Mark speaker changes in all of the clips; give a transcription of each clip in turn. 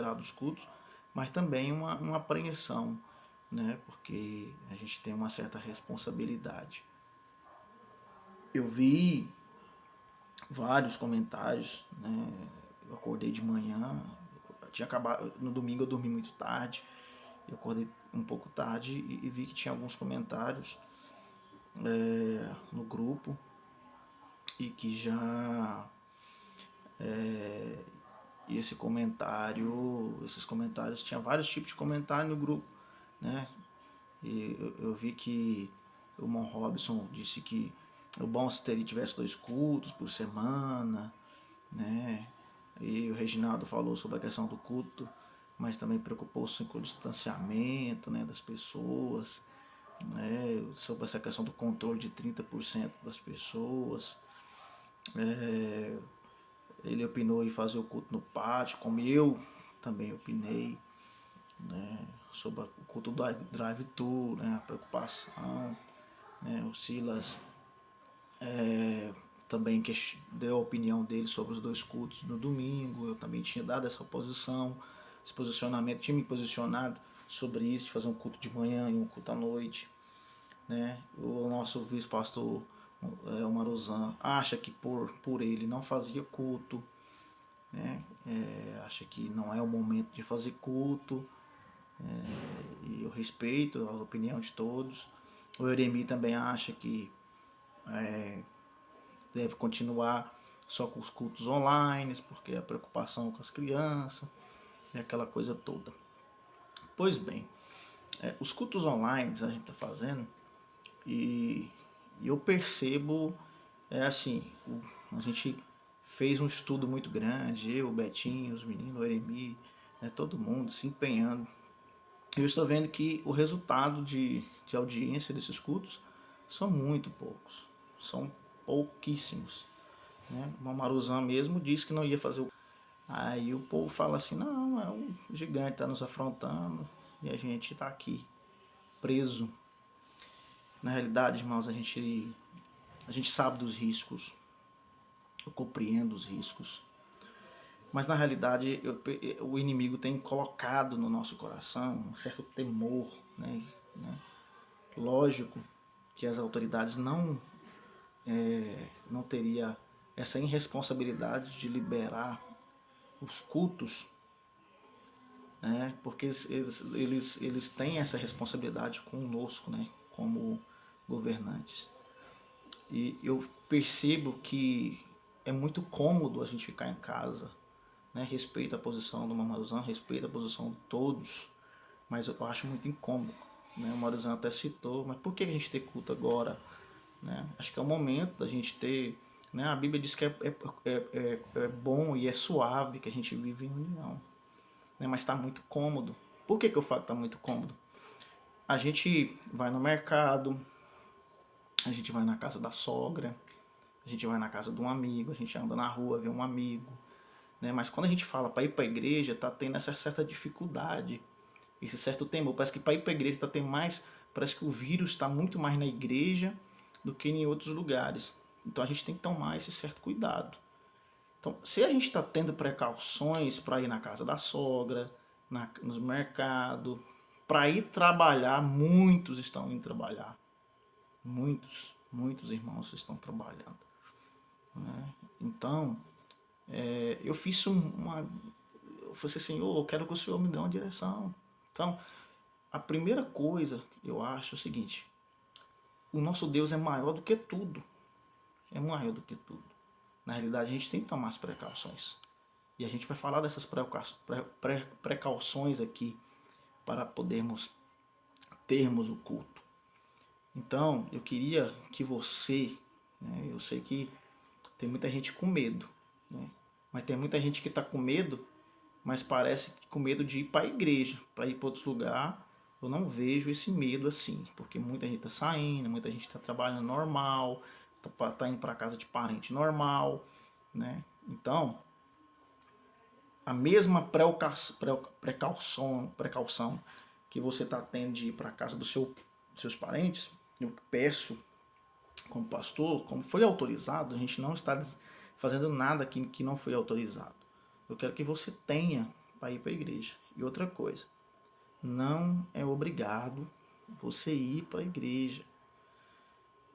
Speaker 1: dos cultos, mas também uma apreensão, né? Porque a gente tem uma certa responsabilidade. Eu vi vários comentários, né? Eu acordei de manhã, tinha acabado, no domingo eu dormi muito tarde, eu acordei um pouco tarde e vi que tinha alguns comentários no grupo e que já e esses comentários, tinha vários tipos de comentário no grupo, né? E eu vi que o Mon Robson disse que o bom se ele tivesse 2 cultos por semana, né? E o Reginaldo falou sobre a questão do culto, mas também preocupou-se com o distanciamento, né, das pessoas, né, sobre essa questão do controle de 30% das pessoas. Ele opinou em fazer o culto no pátio, como eu também opinei, né, sobre o culto do drive-thru, né, a preocupação. Né, o Silas também deu a opinião dele sobre os 2 cultos no domingo. Eu também tinha dado essa posição, esse posicionamento, tinha me posicionado sobre isso, de fazer um culto de manhã e um culto à noite. Né? O nosso vice-pastor, o Maruzan, acha que por ele não fazia culto, né? Acha que não é o momento de fazer culto, e eu respeito a opinião de todos. O Eremi também acha que deve continuar só com os cultos online, porque a preocupação com as crianças e aquela coisa toda. Pois bem, os cultos online a gente está fazendo e eu percebo, assim, a gente fez um estudo muito grande, eu, o Betinho, os meninos, o Eremi, todo mundo se empenhando. Eu estou vendo que o resultado de audiência desses cultos são muito poucos, são pouquíssimos. Né? O Mamaruzan mesmo disse que não ia fazer o. Aí o povo fala assim, não, é um gigante está nos afrontando e a gente está aqui, preso. Na realidade, irmãos, a gente sabe dos riscos, eu compreendo os riscos, mas na realidade o inimigo tem colocado no nosso coração um certo temor, né? Lógico que as autoridades não teria essa irresponsabilidade de liberar os cultos, né? Porque eles têm essa responsabilidade conosco, né? Como governantes. E eu percebo que é muito cômodo a gente ficar em casa, né? Respeito a posição do Mamaruzan, respeito a posição de todos, mas eu acho muito incômodo. Né? O Mamaruzan até citou, mas por que a gente tem culto agora? Né? Acho que é o momento da gente ter. Né? A Bíblia diz que é bom e é suave que a gente vive em união. Né? Mas está muito cômodo. Por que eu falo que está muito cômodo? A gente vai no mercado, a gente vai na casa da sogra, a gente vai na casa de um amigo, a gente anda na rua, vê um amigo. Né? Mas quando a gente fala para ir para a igreja, tá tendo essa certa dificuldade, esse certo temor. Parece que para ir para a igreja tá tendo mais, parece que o vírus está muito mais na igreja do que em outros lugares. Então a gente tem que tomar esse certo cuidado. Então, se a gente está tendo precauções para ir na casa da sogra, nos mercados, para ir trabalhar, muitos estão indo trabalhar. Muitos irmãos estão trabalhando. Né? Então, eu fiz eu falei assim, Senhor, eu quero que o Senhor me dê uma direção. Então, a primeira coisa eu acho é o seguinte: o nosso Deus é maior do que tudo. É maior do que tudo. Na realidade, a gente tem que tomar as precauções. E a gente vai falar dessas precauções aqui para podermos termos o culto. Então, eu queria que você, né, eu sei que tem muita gente com medo, né, mas tem muita gente que está com medo, mas parece que com medo de ir para a igreja, para ir para outros lugares. Eu não vejo esse medo assim, porque muita gente está saindo, muita gente está trabalhando normal, está indo para casa de parente normal, né? Então, a mesma precaução que você está tendo de ir para a casa dos seus parentes, eu peço como pastor, como foi autorizado, a gente não está fazendo nada que não foi autorizado. Eu quero que você tenha para ir para a igreja. E outra coisa, não é obrigado você ir para a igreja,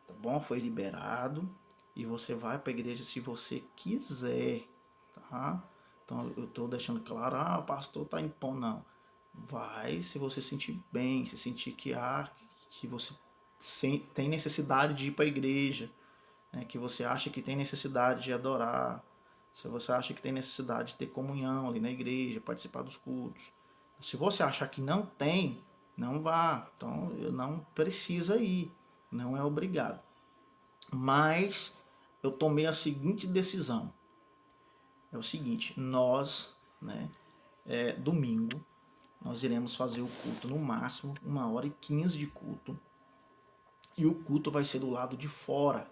Speaker 1: tá bom? Foi liberado e você vai para a igreja se você quiser, tá? Então eu estou deixando claro, o pastor tá impondo, não. Vai se você sentir bem, se sentir que você tem necessidade de ir para a igreja, né? Que você acha que tem necessidade de adorar, se você acha que tem necessidade de ter comunhão ali na igreja, participar dos cultos. Se você achar que não tem, não vá. Então, não precisa ir. Não é obrigado. Mas eu tomei a seguinte decisão. É o seguinte, nós, né, domingo, nós iremos fazer o culto no máximo 1h15 de culto. E o culto vai ser do lado de fora.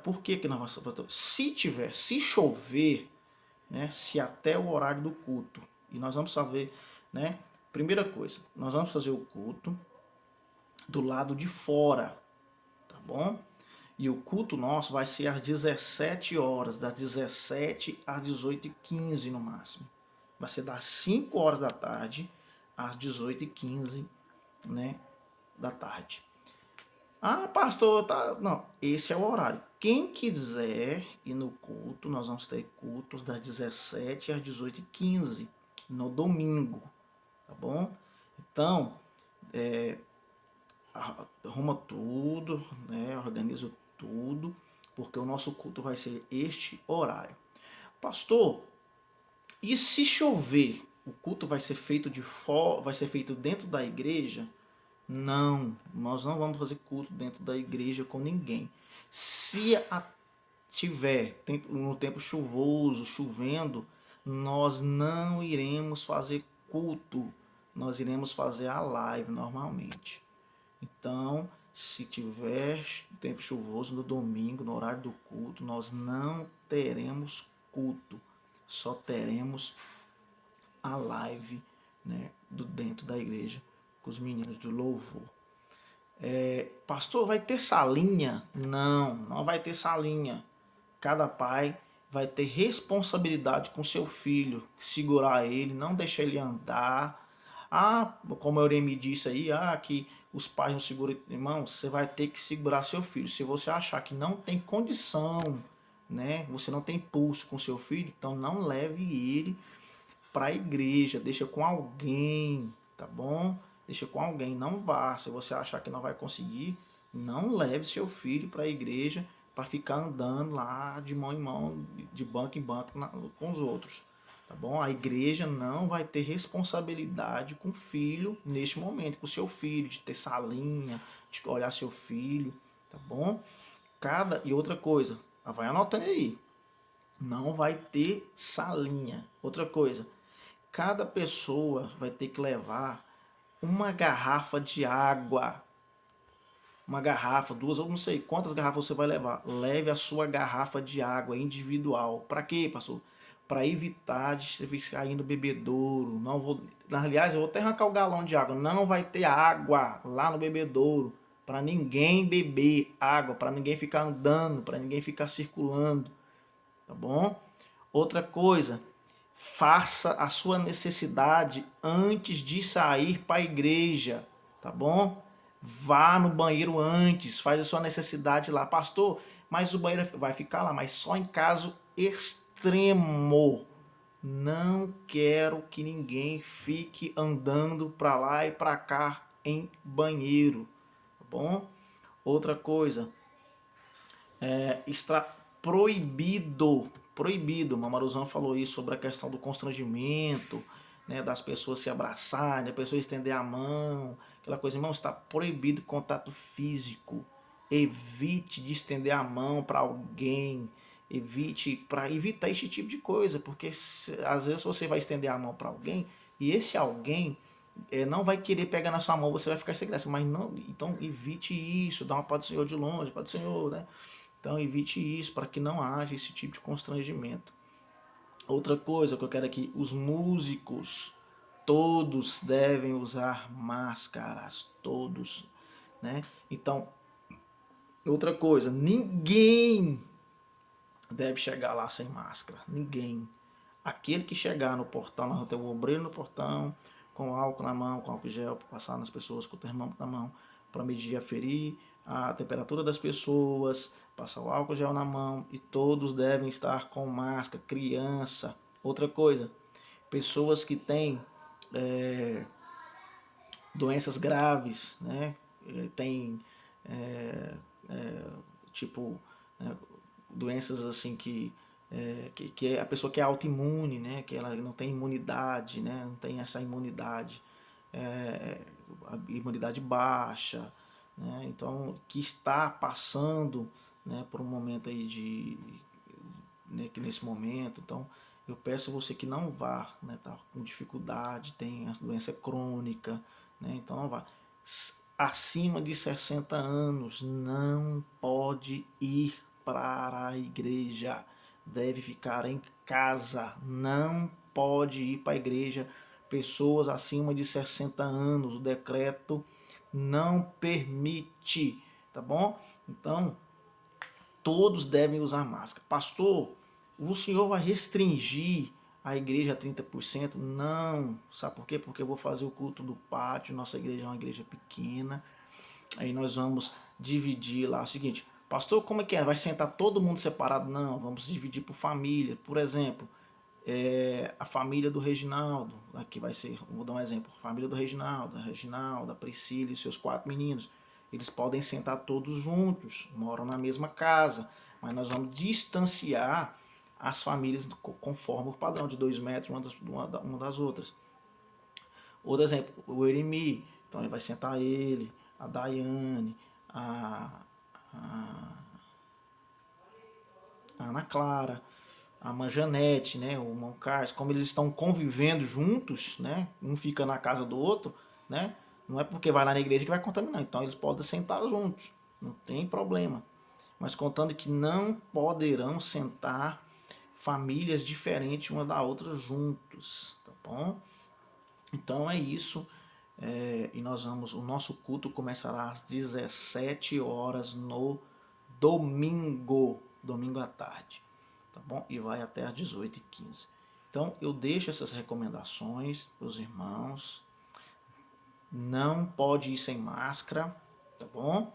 Speaker 1: Por que nós vamos? Se chover, né, se até o horário do culto, e nós vamos saber, né, primeira coisa, nós vamos fazer o culto do lado de fora, tá bom? E o culto nosso vai ser às 17 horas, das 17 às 18h15 no máximo. Vai ser das 5 horas da tarde às 18h15, né, da tarde. Pastor, tá. Não, esse é o horário. Quem quiser ir no culto, nós vamos ter cultos das 17 às 18h15 no domingo, tá bom? Então, arruma tudo, né? Organiza tudo, porque o nosso culto vai ser este horário. Pastor, e se chover, o culto vai ser feito vai ser feito dentro da igreja? Não, nós não vamos fazer culto dentro da igreja com ninguém. Se tiver no tempo chuvoso, chovendo, nós não iremos fazer culto. Nós iremos fazer a live normalmente. Então, se tiver tempo chuvoso no domingo, no horário do culto, nós não teremos culto. Só teremos a live, né, dentro da igreja com os meninos do louvor. Pastor, vai ter salinha? Não, não vai ter salinha. Cada pai vai ter responsabilidade com seu filho, segurar ele, não deixar ele andar. Como a Euremi disse aí, que os pais não seguram. Irmão, você vai ter que segurar seu filho. Se você achar que não tem condição, né, você não tem pulso com seu filho, então não leve ele para a igreja, deixa com alguém, tá bom? Deixa com alguém, não vá. Se você achar que não vai conseguir, não leve seu filho para a igreja para ficar andando lá de mão em mão, de banco em banco com os outros, tá bom? A igreja não vai ter responsabilidade com o filho neste momento, com o seu filho, de ter salinha, de olhar seu filho, tá bom? E outra coisa, vai anotando aí, não vai ter salinha. Outra coisa, cada pessoa vai ter que levar uma garrafa de água. Uma garrafa, duas, eu não sei quantas garrafas você vai levar. Leve a sua garrafa de água individual. Para quê, pastor? Para evitar de você ficar indo bebedouro. Não vou, aliás, eu vou até arrancar o galão de água. Não vai ter água lá no bebedouro. Para ninguém beber água. Para ninguém ficar andando. Para ninguém ficar circulando. Tá bom? Outra coisa, faça a sua necessidade antes de sair para a igreja, tá bom? Vá no banheiro antes, faz a sua necessidade lá. Pastor, mas o banheiro vai ficar lá, mas só em caso extremo. Não quero que ninguém fique andando para lá e para cá em banheiro, tá bom? Outra coisa, está proibido, o Mamaruzão falou isso sobre a questão do constrangimento, né, das pessoas se abraçarem, da pessoa estender a mão, aquela coisa, irmão, está proibido contato físico. Evite de estender a mão para alguém, para evitar esse tipo de coisa, porque às vezes você vai estender a mão para alguém e esse alguém não vai querer pegar na sua mão, você vai ficar sem graça, mas não, então evite isso, dá uma paz do Senhor de longe, paz do Senhor, né? Então evite isso para que não haja esse tipo de constrangimento. Outra coisa que eu quero aqui, os músicos todos devem usar máscaras, todos, né? Então, outra coisa, ninguém deve chegar lá sem máscara, ninguém. Aquele que chegar no portão, nós vamos ter o obreiro no portão, com álcool na mão, com álcool gel, para passar nas pessoas com o termômetro na mão, para medir, aferir a temperatura das pessoas, passar o álcool gel na mão, e todos devem estar com máscara, criança. Outra coisa, pessoas que têm doenças graves, né? Tem tipo doenças assim que a pessoa que é autoimune, né? Que ela não tem imunidade, né? Não tem essa imunidade, a imunidade baixa, né? Então que está passando, né, por um momento aí né, que nesse momento, então eu peço a você que não vá, né, tá com dificuldade, tem a doença crônica, né, então não vá. Acima de 60 anos não pode ir para a igreja, deve ficar em casa, não pode ir para a igreja. Pessoas acima de 60 anos, o decreto não permite, tá bom? Então, todos devem usar máscara. Pastor, o senhor vai restringir a igreja a 30%? Não. Sabe por quê? Porque eu vou fazer o culto do pátio, nossa igreja é uma igreja pequena. Aí nós vamos dividir lá o seguinte, pastor, como é que é? Vai sentar todo mundo separado? Não, vamos dividir por família. Por exemplo, a família do Reginaldo, aqui vai ser, vou dar um exemplo, a família do Reginaldo, a Reginalda, a Priscila e seus 4 meninos, eles podem sentar todos juntos, moram na mesma casa, mas nós vamos distanciar as famílias conforme o padrão de 2 metros uma das outras. Outro exemplo, o Eremi, então ele vai sentar ele, a Daiane, a Ana Clara, a Manjanete, né, o irmão Carlos, como eles estão convivendo juntos, né, um fica na casa do outro, né, não é porque vai lá na igreja que vai contaminar, então eles podem sentar juntos, não tem problema, mas contando que não poderão sentar famílias diferentes uma da outra juntos, tá bom? Então é isso, e nós vamos, o nosso culto começará às 17 horas no domingo à tarde, tá bom? E vai até às 18h15. Então eu deixo essas recomendações para os irmãos. Não pode ir sem máscara, tá bom?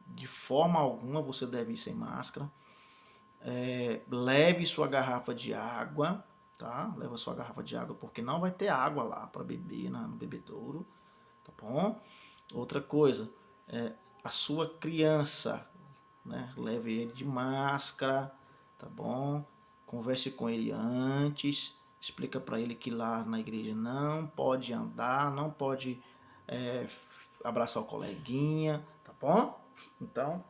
Speaker 1: De forma alguma você deve ir sem máscara. Leve sua garrafa de água, tá? Leva sua garrafa de água porque não vai ter água lá para beber no bebedouro, tá bom? Outra coisa, a sua criança, né? Leve ele de máscara, tá bom? Converse com ele antes, explica para ele que lá na igreja não pode andar, não pode abraçar o coleguinha, tá bom? Então,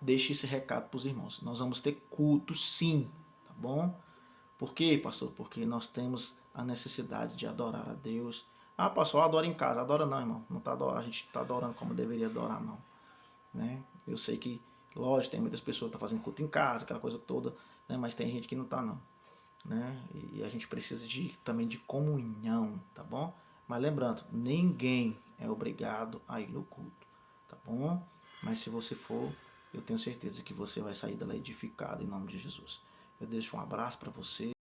Speaker 1: deixe esse recado para os irmãos. Nós vamos ter culto sim, tá bom? Por quê, pastor? Porque nós temos a necessidade de adorar a Deus. Ah, pastor, adora em casa. Adora não, irmão. Não tá adorando, a gente está adorando como deveria adorar, não. Né? Eu sei que, lógico, tem muitas pessoas que estão fazendo culto em casa, aquela coisa toda, né? Mas tem gente que não está, não. Né? E a gente precisa também de comunhão, tá bom? Mas lembrando, ninguém é obrigado a ir no culto, tá bom? Mas se você for, eu tenho certeza que você vai sair dela edificado em nome de Jesus. Eu deixo um abraço para você.